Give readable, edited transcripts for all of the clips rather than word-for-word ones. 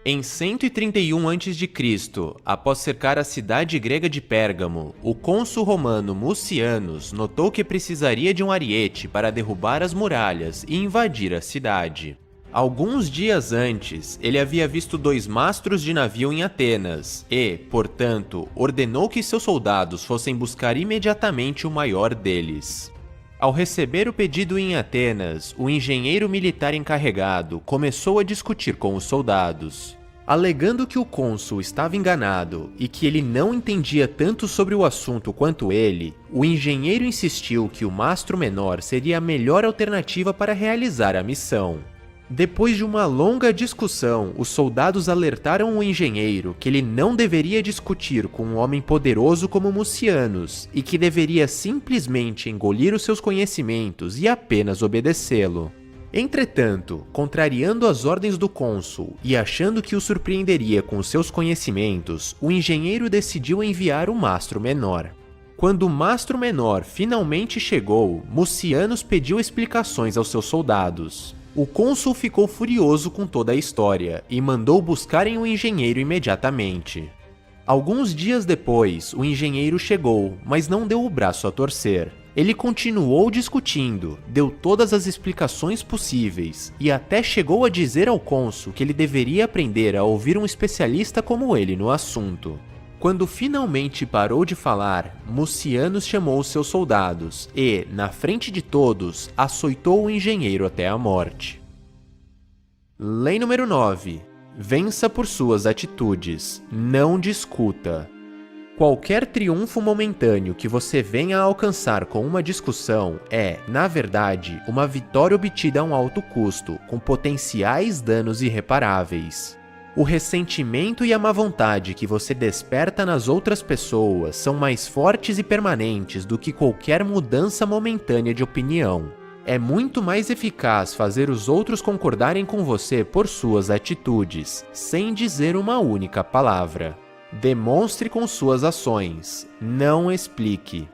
Em 131 a.C., após cercar a cidade grega de Pérgamo, o cônsul romano Mucianus notou que precisaria de um ariete para derrubar as muralhas e invadir a cidade. Alguns dias antes, ele havia visto 2 mastros de navio em Atenas e, portanto, ordenou que seus soldados fossem buscar imediatamente o maior deles. Ao receber o pedido em Atenas, o engenheiro militar encarregado começou a discutir com os soldados. Alegando que o cônsul estava enganado e que ele não entendia tanto sobre o assunto quanto ele, o engenheiro insistiu que o mastro menor seria a melhor alternativa para realizar a missão. Depois de uma longa discussão, os soldados alertaram o engenheiro que ele não deveria discutir com um homem poderoso como Mucianus e que deveria simplesmente engolir os seus conhecimentos e apenas obedecê-lo. Entretanto, contrariando as ordens do cônsul e achando que o surpreenderia com os seus conhecimentos, o engenheiro decidiu enviar o mastro menor. Quando o mastro menor finalmente chegou, Mucianus pediu explicações aos seus soldados. O cônsul ficou furioso com toda a história e mandou buscarem o engenheiro imediatamente. Alguns dias depois, o engenheiro chegou, mas não deu o braço a torcer. Ele continuou discutindo, deu todas as explicações possíveis e até chegou a dizer ao cônsul que ele deveria aprender a ouvir um especialista como ele no assunto. Quando finalmente parou de falar, Mucianus chamou seus soldados e, na frente de todos, açoitou o engenheiro até a morte. Lei número 9. Vença por suas atitudes, não discuta. Qualquer triunfo momentâneo que você venha a alcançar com uma discussão é, na verdade, uma vitória obtida a um alto custo, com potenciais danos irreparáveis. O ressentimento e a má vontade que você desperta nas outras pessoas são mais fortes e permanentes do que qualquer mudança momentânea de opinião. É muito mais eficaz fazer os outros concordarem com você por suas atitudes, sem dizer uma única palavra. Demonstre com suas ações, não explique.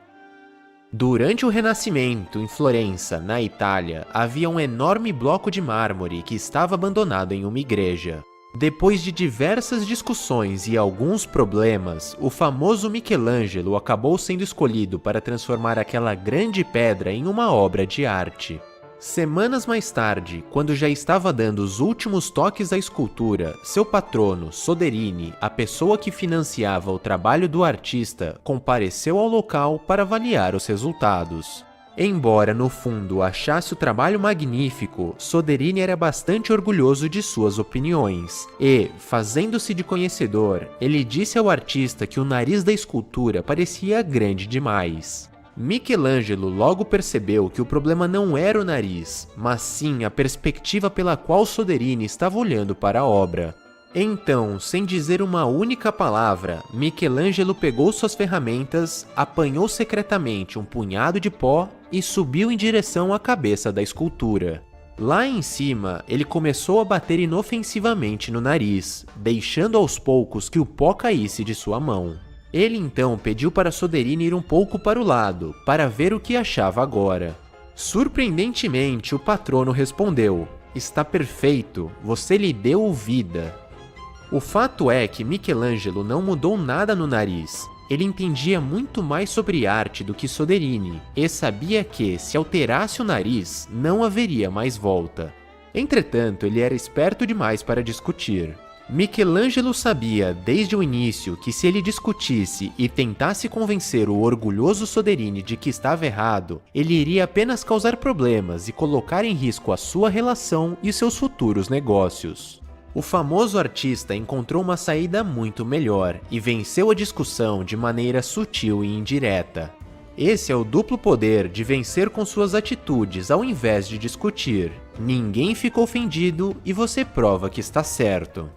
Durante o Renascimento, em Florença, na Itália, havia um enorme bloco de mármore que estava abandonado em uma igreja. Depois de diversas discussões e alguns problemas, o famoso Michelangelo acabou sendo escolhido para transformar aquela grande pedra em uma obra de arte. Semanas mais tarde, quando já estava dando os últimos toques à escultura, seu patrono, Soderini, a pessoa que financiava o trabalho do artista, compareceu ao local para avaliar os resultados. Embora no fundo achasse o trabalho magnífico, Soderini era bastante orgulhoso de suas opiniões e, fazendo-se de conhecedor, ele disse ao artista que o nariz da escultura parecia grande demais. Michelangelo logo percebeu que o problema não era o nariz, mas sim a perspectiva pela qual Soderini estava olhando para a obra. Então, sem dizer uma única palavra, Michelangelo pegou suas ferramentas, apanhou secretamente um punhado de pó e subiu em direção à cabeça da escultura. Lá em cima, ele começou a bater inofensivamente no nariz, deixando aos poucos que o pó caísse de sua mão. Ele então pediu para Soderini ir um pouco para o lado, para ver o que achava agora. Surpreendentemente, o patrono respondeu: "Está perfeito, você lhe deu vida." O fato é que Michelangelo não mudou nada no nariz. Ele entendia muito mais sobre arte do que Soderini, e sabia que, se alterasse o nariz, não haveria mais volta. Entretanto, ele era esperto demais para discutir. Michelangelo sabia, desde o início, que se ele discutisse e tentasse convencer o orgulhoso Soderini de que estava errado, ele iria apenas causar problemas e colocar em risco a sua relação e seus futuros negócios. O famoso artista encontrou uma saída muito melhor e venceu a discussão de maneira sutil e indireta. Esse é o duplo poder de vencer com suas atitudes ao invés de discutir. Ninguém fica ofendido e você prova que está certo.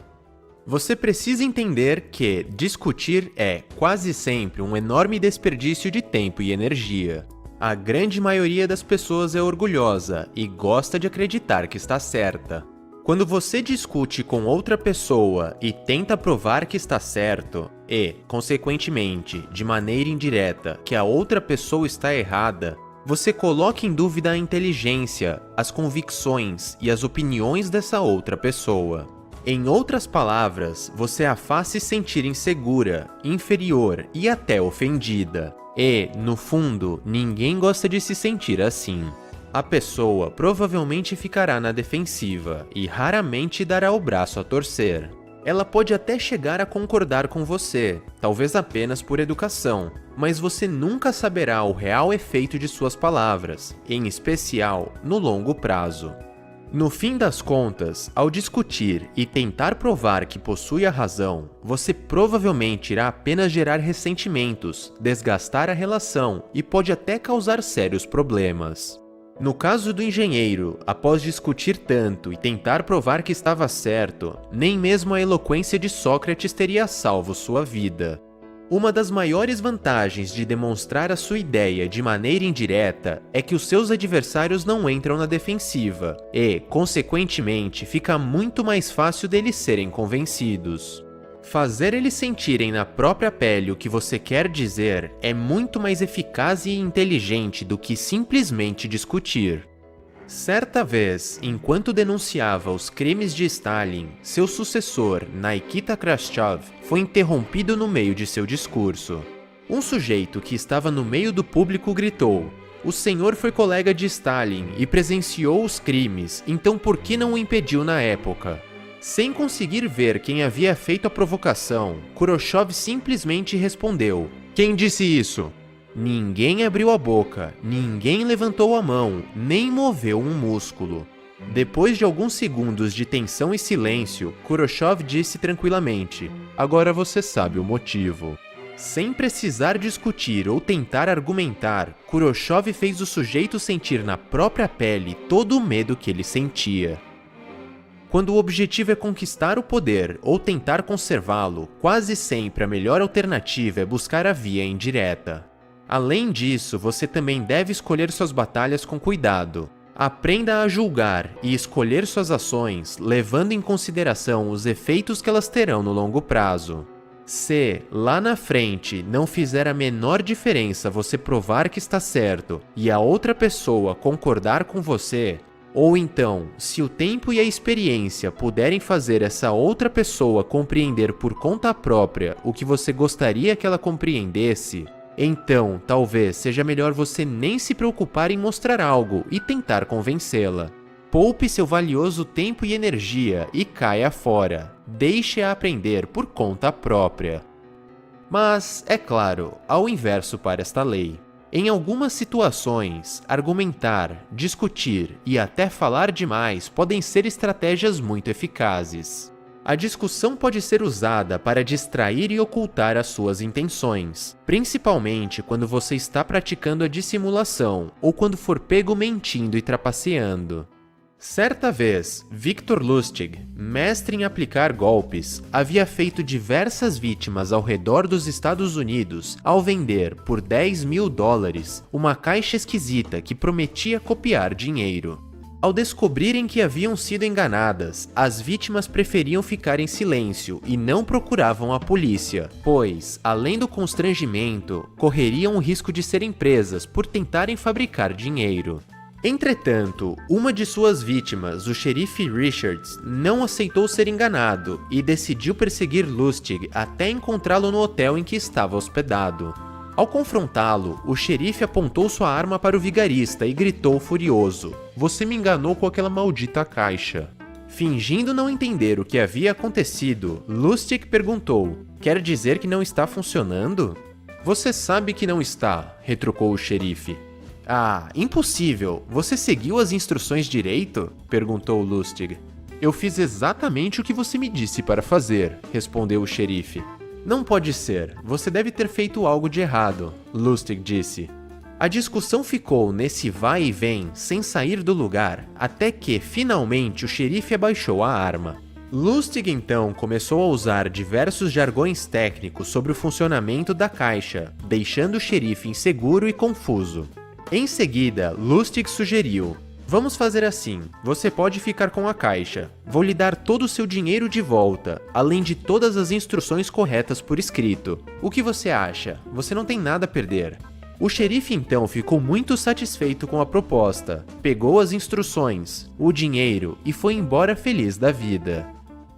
Você precisa entender que discutir é, quase sempre, um enorme desperdício de tempo e energia. A grande maioria das pessoas é orgulhosa e gosta de acreditar que está certa. Quando você discute com outra pessoa e tenta provar que está certo e, consequentemente, de maneira indireta, que a outra pessoa está errada, você coloca em dúvida a inteligência, as convicções e as opiniões dessa outra pessoa. Em outras palavras, você a faz se sentir insegura, inferior e até ofendida. E, no fundo, ninguém gosta de se sentir assim. A pessoa provavelmente ficará na defensiva e raramente dará o braço a torcer. Ela pode até chegar a concordar com você, talvez apenas por educação, mas você nunca saberá o real efeito de suas palavras, em especial no longo prazo. No fim das contas, ao discutir e tentar provar que possui a razão, você provavelmente irá apenas gerar ressentimentos, desgastar a relação e pode até causar sérios problemas. No caso do engenheiro, após discutir tanto e tentar provar que estava certo, nem mesmo a eloquência de Sócrates teria salvo sua vida. Uma das maiores vantagens de demonstrar a sua ideia de maneira indireta é que os seus adversários não entram na defensiva e, consequentemente, fica muito mais fácil deles serem convencidos. Fazer eles sentirem na própria pele o que você quer dizer é muito mais eficaz e inteligente do que simplesmente discutir. Certa vez, enquanto denunciava os crimes de Stalin, seu sucessor, Nikita Khrushchev, foi interrompido no meio de seu discurso. Um sujeito que estava no meio do público gritou: "O senhor foi colega de Stalin e presenciou os crimes, então por que não o impediu na época?" Sem conseguir ver quem havia feito a provocação, Khrushchev simplesmente respondeu: "Quem disse isso?" Ninguém abriu a boca, ninguém levantou a mão, nem moveu um músculo. Depois de alguns segundos de tensão e silêncio, Khrushchev disse tranquilamente: "Agora você sabe o motivo." Sem precisar discutir ou tentar argumentar, Khrushchev fez o sujeito sentir na própria pele todo o medo que ele sentia. Quando o objetivo é conquistar o poder ou tentar conservá-lo, quase sempre a melhor alternativa é buscar a via indireta. Além disso, você também deve escolher suas batalhas com cuidado. Aprenda a julgar e escolher suas ações, levando em consideração os efeitos que elas terão no longo prazo. Se, lá na frente, não fizer a menor diferença você provar que está certo e a outra pessoa concordar com você, ou então, se o tempo e a experiência puderem fazer essa outra pessoa compreender por conta própria o que você gostaria que ela compreendesse, então talvez seja melhor você nem se preocupar em mostrar algo e tentar convencê-la. Poupe seu valioso tempo e energia e caia fora. Deixe-a aprender por conta própria. Mas, é claro, há o inverso para esta lei. Em algumas situações, argumentar, discutir e até falar demais podem ser estratégias muito eficazes. A discussão pode ser usada para distrair e ocultar as suas intenções, principalmente quando você está praticando a dissimulação ou quando for pego mentindo e trapaceando. Certa vez, Victor Lustig, mestre em aplicar golpes, havia feito diversas vítimas ao redor dos Estados Unidos ao vender, por $10.000, uma caixa esquisita que prometia copiar dinheiro. Ao descobrirem que haviam sido enganadas, as vítimas preferiam ficar em silêncio e não procuravam a polícia, pois, além do constrangimento, correriam o risco de serem presas por tentarem fabricar dinheiro. Entretanto, uma de suas vítimas, o xerife Richards, não aceitou ser enganado e decidiu perseguir Lustig até encontrá-lo no hotel em que estava hospedado. Ao confrontá-lo, o xerife apontou sua arma para o vigarista e gritou furioso: "Você me enganou com aquela maldita caixa." Fingindo não entender o que havia acontecido, Lustig perguntou: "Quer dizer que não está funcionando?" "Você sabe que não está", retrucou o xerife. "Ah, impossível! Você seguiu as instruções direito?" perguntou Lustig. "Eu fiz exatamente o que você me disse para fazer", respondeu o xerife. "Não pode ser, você deve ter feito algo de errado", Lustig disse. A discussão ficou nesse vai e vem, sem sair do lugar, até que, finalmente, o xerife abaixou a arma. Lustig então começou a usar diversos jargões técnicos sobre o funcionamento da caixa, deixando o xerife inseguro e confuso. Em seguida, Lustig sugeriu: "Vamos fazer assim, você pode ficar com a caixa. Vou lhe dar todo o seu dinheiro de volta, além de todas as instruções corretas por escrito. O que você acha? Você não tem nada a perder." O xerife então ficou muito satisfeito com a proposta, pegou as instruções, o dinheiro e foi embora feliz da vida.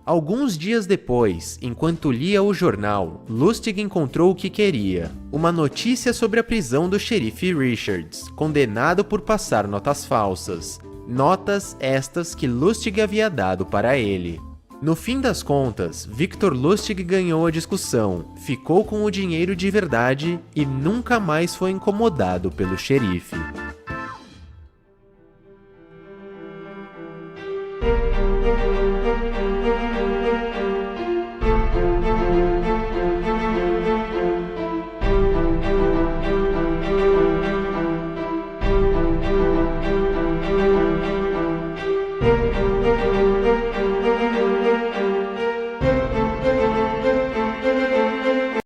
Alguns dias depois, enquanto lia o jornal, Lustig encontrou o que queria: uma notícia sobre a prisão do xerife Richards, condenado por passar notas falsas. Notas estas que Lustig havia dado para ele. No fim das contas, Victor Lustig ganhou a discussão, ficou com o dinheiro de verdade e nunca mais foi incomodado pelo xerife.